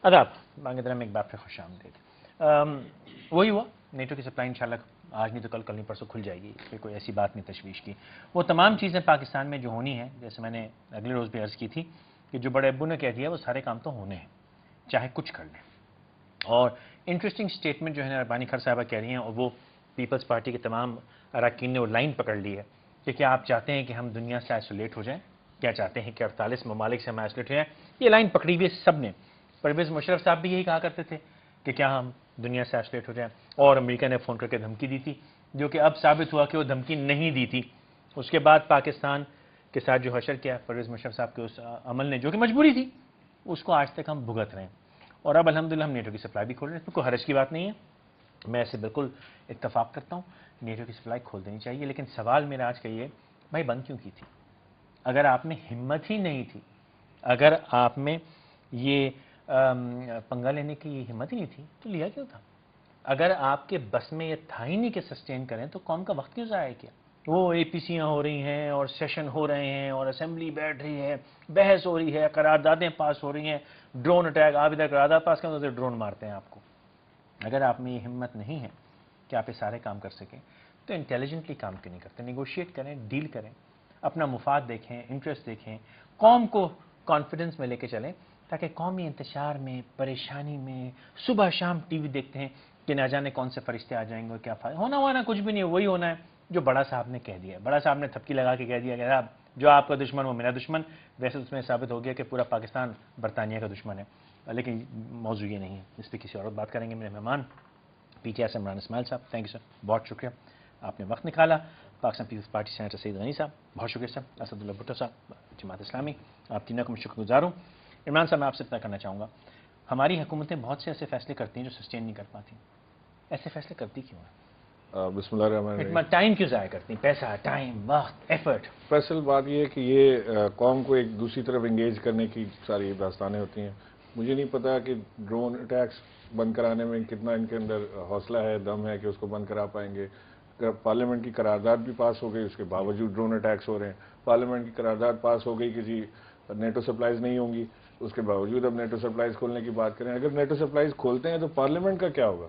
आदाब, बांग्लादेश में एक बार फिर खुश आमदीद। वही हुआ, नेटो की सप्लाई इंशाल्लाह आज नहीं तो कल नहीं परसों खुल जाएगी, फिर कोई ऐसी बात नहीं तशवीश की। वो तमाम चीज़ें पाकिस्तान में जो होनी है, जैसे मैंने अगले रोज़ भी अर्ज़ की थी कि जो बड़े अब्बू ने कह दिया वो सारे काम तो होने हैं, चाहे कुछ कर लें। और इंटरेस्टिंग स्टेटमेंट जो है रब्बानी खर साहबा कह रही हैं, और वो पीपल्स पार्टी के तमाम अरकान ने वो लाइन पकड़ ली है कि क्या आप चाहते हैं कि हम दुनिया से आइसोलेट हो जाएं, क्या चाहते हैं कि 48 ममालिक से हम आइसोलेट हो जाएं। ये लाइन पकड़ी हुई है सब ने। परवेज़ मुशर्रफ साहब भी यही कहा करते थे कि क्या हम दुनिया से आइसोलेट हो जाएं, और अमेरिका ने फ़ोन करके धमकी दी थी, जो कि अब साबित हुआ कि वो धमकी नहीं दी थी। उसके बाद पाकिस्तान के साथ जो हशर किया परवेज़ मुशर्रफ साहब के उस अमल ने, जो कि मजबूरी थी, उसको आज तक हम भुगत रहे हैं। और अब अल्हम्दुलिल्लाह हम नेटो की सप्लाई भी खोल रहे हैं, इसमें कोई हरज की बात नहीं है, मैं ऐसे बिल्कुल इत्तफाक करता हूँ, नेटो की सप्लाई खोल देनी चाहिए। लेकिन सवाल मेरा आज का ये, भाई बंद क्यों की थी? अगर आप में हिम्मत ही नहीं थी, अगर आप में ये पंगा लेने की हिम्मत ही नहीं थी, तो लिया क्यों था? अगर आपके बस में ये था ही नहीं कि सस्टेन करें, तो कौम का वक्त क्यों ज़ाया किया? वो एपीसीयाँ हो रही हैं और सेशन हो रहे हैं और असेंबली बैठ रही है, बहस हो रही है, करारदादें पास हो रही हैं, ड्रोन अटैक, आप इधर करारदाद पास करें तो ड्रोन मारते हैं आपको। अगर आप में ये हिम्मत नहीं है कि आप ये सारे काम कर सकें, तो इंटेलिजेंटली काम क्यों नहीं करते? नेगोशिएट करें, डील करें, अपना मुफाद देखें, इंटरेस्ट देखें, कौम को कॉन्फिडेंस में लेके चलें, ताकि कौमी इंतशार में, परेशानी में, सुबह शाम टीवी देखते हैं कि ना जाने कौन से फरिश्ते आ जाएंगे और क्या फायदा। होना हुआ ना कुछ भी नहीं, वही होना है जो बड़ा साहब ने कह दिया। बड़ा साहब ने थपकी लगा के कह दिया कि साहब जो आपका दुश्मन वो मेरा दुश्मन। वैसे उसमें साबित हो गया कि पूरा पाकिस्तान बरतानिया का दुश्मन है, लेकिन मौजूद ये नहीं है, इस पर किसी और बात करेंगे। मेरे मेहमान पीटीआई से इमरान इस्माइल साहब, थैंक यू सर, बहुत शुक्रिया, आपने वक्त निकाला। Pakistan peoples party senator Saeed Ghani साहब, बहुत शुक्रिया सर। असदुल्ला भुट्टो साहब, जमात इस्लामी, आप तीनों को मैं शुक्रगुजार हूँ। इमरान साहब, मैं आपसे इतना करना चाहूँगा, हमारी हुकूमतें बहुत से ऐसे फैसले करती हैं जो सस्टेन नहीं कर पाती, ऐसे फैसले करती क्यों हैं? बिस्मिल्लाह, टाइम क्यों ज़ाया करती? पैसा, टाइम, वक्त, एफर्ट। असल बात ये है कि ये कौम को एक दूसरी तरफ एंगेज करने की सारी दास्तानें होती हैं। मुझे नहीं पता कि ड्रोन अटैक्स बंद कराने में कितना इनके अंदर हौसला है, दम है कि उसको बंद करा पाएंगे। पार्लियामेंट की करारदाद भी पास हो गई, उसके बावजूद ड्रोन अटैक्स हो रहे हैं। पार्लियामेंट की करारदाद पास हो गई कि जी नेटो सप्लाईज नहीं होंगी, उसके बावजूद अब नेटो सप्लाईज खोलने की बात करें। अगर नेटो सप्लाईज खोलते हैं तो पार्लियामेंट का क्या होगा?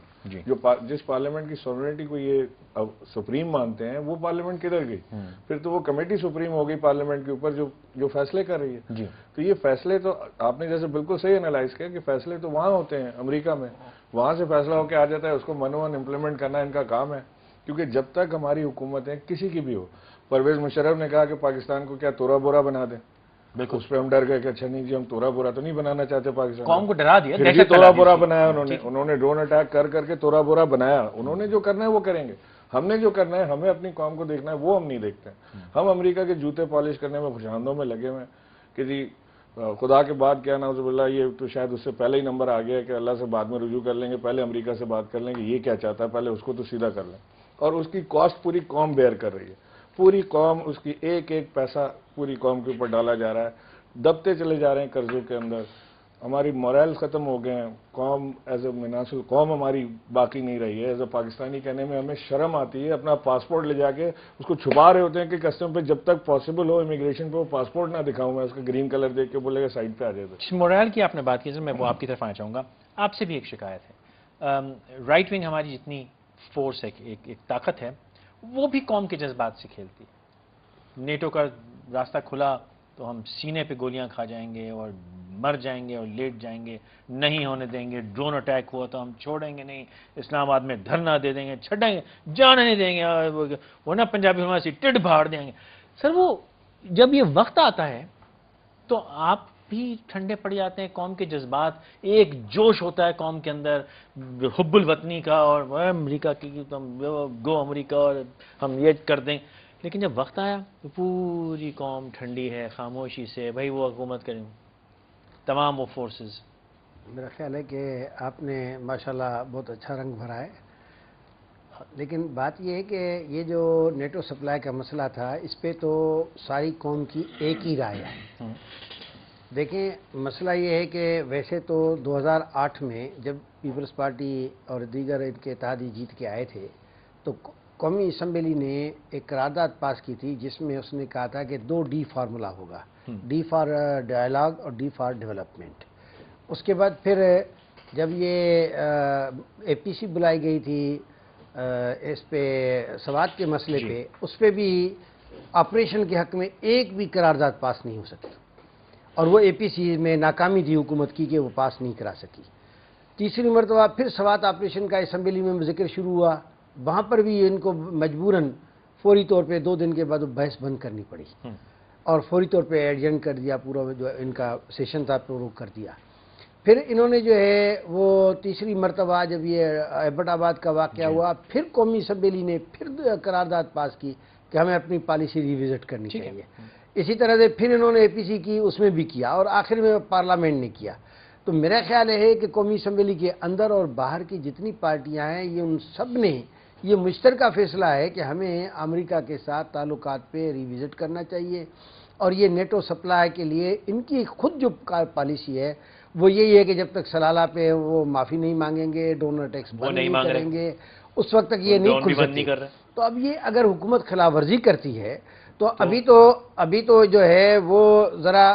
जिस पार्लियामेंट की सॉवरेनिटी को ये अब सुप्रीम मानते हैं, वो पार्लियामेंट किधर गई? फिर तो वो कमेटी सुप्रीम हो गई पार्लियामेंट के ऊपर, जो फैसले कर रही है। तो ये फैसले तो आपने जैसे बिल्कुल सही एनालाइज किया कि फैसले तो वहां होते हैं अमेरिका में, वहां से फैसला होकर आ जाता है, उसको मनोवन इम्प्लीमेंट करना इनका काम है। क्योंकि जब तक हमारी हुकूमतें किसी की भी हो, परवेज मुशर्रफ ने कहा कि पाकिस्तान को क्या तोरा बोरा बना दें, बिल्कुल उस पर हम डर गए कि अच्छा नहीं जी, हम तोरा बोरा तो नहीं बनाना चाहते पाकिस्तान, कौम को डरा दिया, फिर भी तोरा बोरा बनाया उन्होंने ड्रोन अटैक कर करके तोरा बोरा बनाया। उन्होंने जो करना है वो करेंगे, हमने जो करना है, हमें अपनी कौम को देखना है, वो हम नहीं देखते हैं। हम अमेरिका के जूते पॉलिश करने में खुशामदों में लगे हुए हैं कि जी खुदा के बाद क्या नाउजुबिल्लाह, ये तो शायद उससे पहले ही नंबर आ गया है कि अल्लाह से बाद में रुजू कर लेंगे, पहले अमेरिका से बात कर लेंगे, ये क्या चाहता है, पहले उसको तो सीधा कर लें। और उसकी कॉस्ट पूरी कौम बेयर कर रही है, पूरी कौम, उसकी एक एक पैसा पूरी कौम के ऊपर डाला जा रहा है, दबते चले जा रहे हैं कर्जों के अंदर। हमारी मोरल खत्म हो गए हैं, कौम एज ए मिनासिल कौम हमारी बाकी नहीं रही है। एज ए पाकिस्तानी कहने में हमें शर्म आती है, अपना पासपोर्ट ले जाके उसको छुपा रहे होते हैं कि कस्टम पे जब तक पॉसिबल हो इमिग्रेशन पे वो पासपोर्ट ना दिखाऊं, मैं उसका ग्रीन कलर देख के बोलेगा साइड पे आ जाए। मोरल की आपने बात की सर, मैं वो आपकी तरफ आना चाहूँगा। आपसे भी एक शिकायत है, राइट विंग हमारी जितनी फोर्स है, एक ताकत है, वो भी कौम के जज्बात से खेलती है। नेटो का रास्ता खुला तो हम सीने पे गोलियां खा जाएंगे और मर जाएंगे और लेट जाएंगे, नहीं होने देंगे। ड्रोन अटैक हुआ तो हम छोड़ेंगे नहीं, इस्लामाबाद में धरना दे देंगे, छड़ेंगे, जाने नहीं देंगे, वो ना पंजाबी हमारी टिड फाड़ देंगे। सर वो जब ये वक्त आता है तो आप भी ठंडे पड़ जाते हैं, कौम के जज्बात, एक जोश होता है कौम के अंदर हुब्बुल वतनी का और अमेरिका की, तो गो अमेरिका और हम ये कर दें। लेकिन जब वक्त आया तो पूरी कौम ठंडी है, खामोशी से भाई वो हुकूमत करें, तमाम वो फोर्सेस। मेरा ख्याल है कि आपने माशाल्लाह बहुत अच्छा रंग भरा है। लेकिन बात ये है कि ये जो नेटो सप्लाई का मसला था, इस पे तो सारी कौम की एक ही राय है। देखें, मसला ये है कि वैसे तो 2008 में जब पीपल्स पार्टी और दीगर इनके इत्तेहादी जीत के आए थे, तो कौमी असम्बली ने एक करारदाद पास की थी जिसमें उसने कहा था कि 2 डी फार्मूला होगा, डी फॉर डायलॉग और डी फॉर डेवलपमेंट। اس کے بعد پھر جب یہ اے پی سی بلائی گئی تھی اس پہ سوات کے مسئلے پہ، اس پہ بھی آپریشن کے حق میں ایک بھی قرارداد پاس نہیں ہو سکی، اور وہ اے پی سی میں ناکامی تھی حکومت کی کہ وہ پاس نہیں کرا سکی۔ تیسری مرتبہ پھر سوات آپریشن کا اسمبلی میں ذکر شروع ہوا، وہاں پر بھی ان کو مجبوراً فوری طور پہ 2 دن کے بعد بحث بند کرنی پڑی، اور فوری طور پہ ایڈجنٹ کر دیا، پورا جو ان کا سیشن تھا وہ کر دیا۔ پھر انہوں نے جو ہے وہ تیسری مرتبہ جب یہ ایبٹ آباد کا واقعہ ہوا، پھر قومی اسمبلی نے پھر قرارداد پاس کی کہ ہمیں اپنی پالیسی ریوزٹ کرنی چاہیے۔ اسی طرح سے پھر انہوں نے اے پی سی کی، اس میں بھی کیا، اور آخر میں پارلیمنٹ نے کیا۔ تو میرا خیال ہے کہ قومی اسمبلی کے اندر اور باہر کی جتنی پارٹیاں ہیں، یہ ان سب نے یہ مشترکہ فیصلہ ہے کہ ہمیں امریکہ کے ساتھ تعلقات پہ ریوزٹ کرنا چاہیے، اور یہ نیٹو سپلائی کے لیے ان کی خود جو پالیسی ہے وہ یہی ہے کہ جب تک سلالہ پہ وہ معافی نہیں مانگیں گے، ڈونر ٹیکس بند نہیں کریں گے، اس وقت تک یہ نہیں کھل سکتی۔ تو اب یہ اگر حکومت خلاف ورزی کرتی ہے تو ابھی تو جو ہے وہ ذرا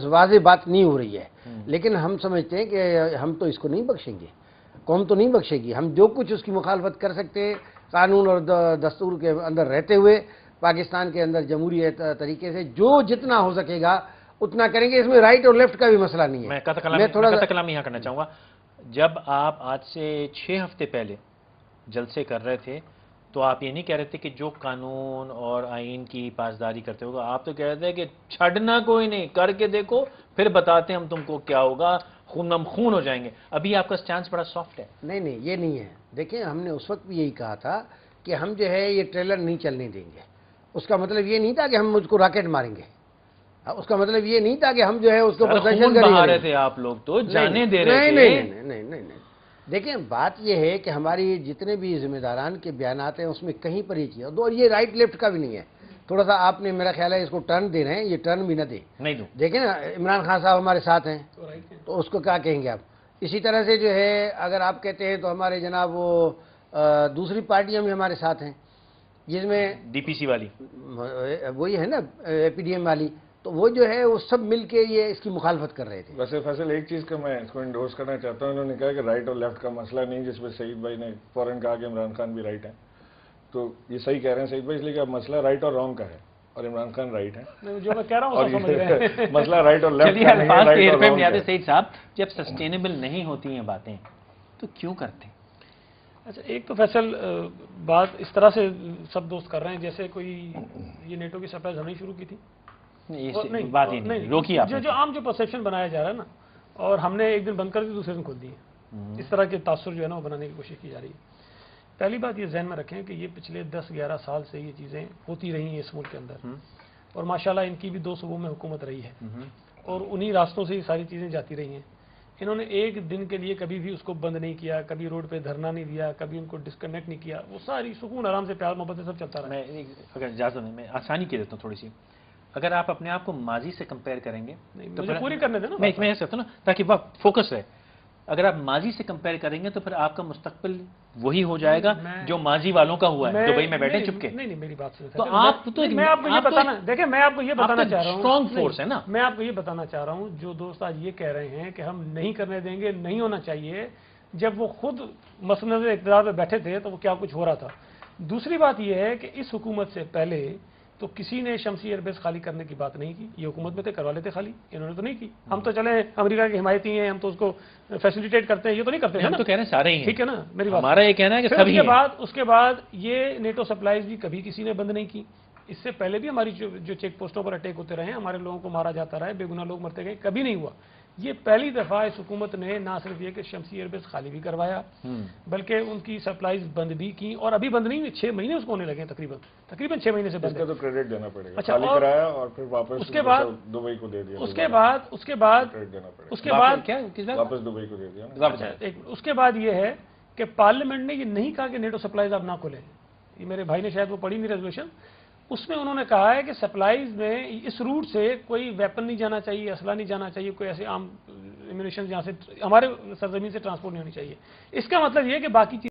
واضح بات نہیں ہو رہی ہے، لیکن ہم سمجھتے ہیں کہ ہم تو اس کو نہیں بخشیں گے، قوم تو نہیں بخشے گی۔ ہم جو کچھ اس کی مخالفت کر سکتے ہیں قانون اور دستور کے اندر رہتے ہوئے، پاکستان کے اندر جمہوری طریقے سے جو جتنا ہو سکے گا اتنا کریں گے۔ اس میں رائٹ اور لیفٹ کا بھی مسئلہ نہیں ہے۔ میں تھوڑا سا کلام یہاں کرنا چاہوں گا۔ جب آپ آج سے 6 ہفتے پہلے جلسے کر رہے تھے تو آپ یہ نہیں کہہ رہے تھے کہ جو قانون اور آئین کی پاسداری کرتے ہوگا، آپ تو کہہ رہے تھے کہ چھڑنا کوئی نہیں، کر کے دیکھو پھر بتاتے ہیں ہم تم کو کیا ہوگا، خون ہم خون ہو جائیں گے۔ ابھی آپ کا سٹانس بڑا سافٹ ہے۔ نہیں یہ نہیں ہے۔ دیکھیں ہم نے اس وقت بھی یہی کہا تھا کہ ہم جو ہے یہ ٹریلر نہیں چلنے دیں گے۔ اس کا مطلب یہ نہیں تھا کہ ہم مجھ کو راکٹ ماریں گے، اس کا مطلب یہ نہیں تھا کہ ہم جو ہے اس کو خون بہا رہے تھے آپ لوگ، تو جانے دے رہے تھے۔ نہیں دیکھیں بات یہ ہے کہ ہماری جتنے بھی ذمہ داران کے بیانات ہیں اس میں کہیں پر یہ چیز، اور یہ رائٹ لیفٹ کا بھی نہیں ہے۔ تھوڑا سا آپ نے میرا خیال ہے اس کو ٹرن دے رہے ہیں، یہ ٹرن بھی نہ دے۔ دیکھیں نا عمران خان صاحب ہمارے ساتھ ہیں تو اس کو کیا کہیں گے آپ؟ اسی طرح سے جو ہے اگر آپ کہتے ہیں تو ہمارے جناب وہ دوسری پارٹیاں بھی ہمارے ساتھ ہیں، جس میں ڈی پی سی والی وہی ہے نا اے پی ڈی ایم والی، تو وہ جو ہے وہ سب مل کے یہ اس کی مخالفت کر رہے تھے۔ ویسے فیصل ایک چیز کا میں اس کو انڈورس کرنا چاہتا ہوں، انہوں نے کہا کہ رائٹ اور لیفٹ کا مسئلہ نہیں، جس میں سعید بھائی نے فوراً کہا کہ عمران خان بھی رائٹ ہیں، تو یہ صحیح کہہ رہے ہیں سعید بھائی، اس لیے کہ اب مسئلہ رائٹ اور رانگ کا ہے اور عمران خان رائٹ ہے، جو میں کہہ رہا ہوں مسئلہ رائٹ اور لیفٹ کا نہیں ہے۔ سعید صاحب جب سسٹینیبل نہیں ہوتی ہیں باتیں تو کیوں کرتے ہیں؟ اچھا ایک تو فیصل بات اس طرح سے سب دوست کر رہے ہیں جیسے کوئی یہ نیٹو کی سپلائیز ہم نے شروع کی تھی، بات ہی نہیں روکی آپ جو عام جو پرسیپشن بنایا جا رہا ہے نا، اور ہم نے ایک دن بند کر دی دوسرے دن کھول دی ہے، اس طرح کے تاثر جو ہے نا وہ بنانے کی کوشش کی جا رہی ہے۔ پہلی بات یہ ذہن میں رکھیں کہ یہ پچھلے 10-11 سال سے یہ چیزیں ہوتی رہی ہیں اس ملک کے اندر، اور ماشاءاللہ ان کی بھی 2 صوبوں میں حکومت رہی ہے، اور انہی راستوں سے یہ ساری چیزیں جاتی رہی ہیں۔ انہوں نے ایک دن کے لیے کبھی بھی اس کو بند نہیں کیا، کبھی روڈ پہ دھرنا نہیں دیا، کبھی ان کو ڈسکنیکٹ نہیں کیا، وہ ساری سکون آرام سے پیار محبت سے سب چلتا رہا۔ میں اگر اجازت دیں میں آسانی کی دیتا ہوں تھوڑی سی، اگر آپ اپنے آپ کو ماضی سے کمپیئر کریں گے تو مجھے پوری کرنے دیں نا، میں یہ کہتا ہوں نا تاکہ وقت فوکس رہے، اگر آپ ماضی سے کمپیئر کریں گے تو پھر آپ کا مستقبل وہی ہو جائے گا جو ماضی والوں کا ہوا ہے، دبئی میں بیٹھے چپ کے۔ نہیں میری بات سنیں، تو آپ تو میں آپ کو یہ بتانا، دیکھیں میں آپ کو یہ بتانا چاہ رہا ہوں، اسٹرانگ فورس ہے نا، میں آپ کو یہ بتانا چاہ رہا ہوں جو دوست آج یہ کہہ رہے ہیں کہ ہم نہیں کرنے دیں گے، نہیں ہونا چاہیے، جب وہ خود مسند اقتدار پہ بیٹھے تھے تو وہ کیا کچھ ہو رہا تھا۔ دوسری بات یہ ہے کہ اس حکومت سے پہلے تو کسی نے شمسی ایئر بیس خالی کرنے کی بات نہیں کی، یہ حکومت میں تھے کروا لیتے خالی، انہوں نے تو نہیں کی۔ ہم تو چلے امریکہ کے حمایتی ہیں، ہم تو اس کو فیسیلیٹیٹ کرتے ہیں، یہ تو نہیں کرتے، ہم تو کہہ رہے ہیں سارے ہی ہیں، ٹھیک ہے نا میری بات۔ ہمارا یہ کہنا ہے کہ سبھی ہیں۔ اس کے بعد یہ نیٹو سپلائیز بھی کبھی کسی نے بند نہیں کی، اس سے پہلے بھی ہماری جو چیک پوسٹوں پر اٹیک ہوتے رہے ہیں، ہمارے لوگوں کو مارا جاتا رہا ہے، بے گناہ لوگ مرتے گئے، کبھی نہیں ہوا۔ یہ پہلی دفعہ اس حکومت نے نہ صرف یہ کہ شمسی ایئر بیس خالی بھی کروایا بلکہ ان کی سپلائیز بند بھی کی، اور ابھی بند نہیں ہوئی، 6 مہینے اس کو ہونے لگے ہیں، تقریباً 6 مہینے سے بند اس کا تو کریڈٹ دینا پڑے گا، اچھا، خالی کرایا اور پھر واپس اس کے بعد دبئی کو دے دیا، اس کے بعد کیا واپس دبئی کو دے دیا۔ اس کے بعد یہ ہے کہ پارلیمنٹ نے یہ نہیں کہا کہ نیٹو سپلائیز آپ نہ کھولیں، یہ میرے بھائی نے شاید وہ پڑھی نہیں ریزولوشن، اس میں انہوں نے کہا ہے کہ سپلائیز میں اس روٹ سے کوئی ویپن نہیں جانا چاہیے، اسلحہ نہیں جانا چاہیے، کوئی ایسے عام ایمونیشن جہاں سے ہمارے سرزمین سے ٹرانسپورٹ نہیں ہونی چاہیے۔ اس کا مطلب یہ ہے کہ باقی چیز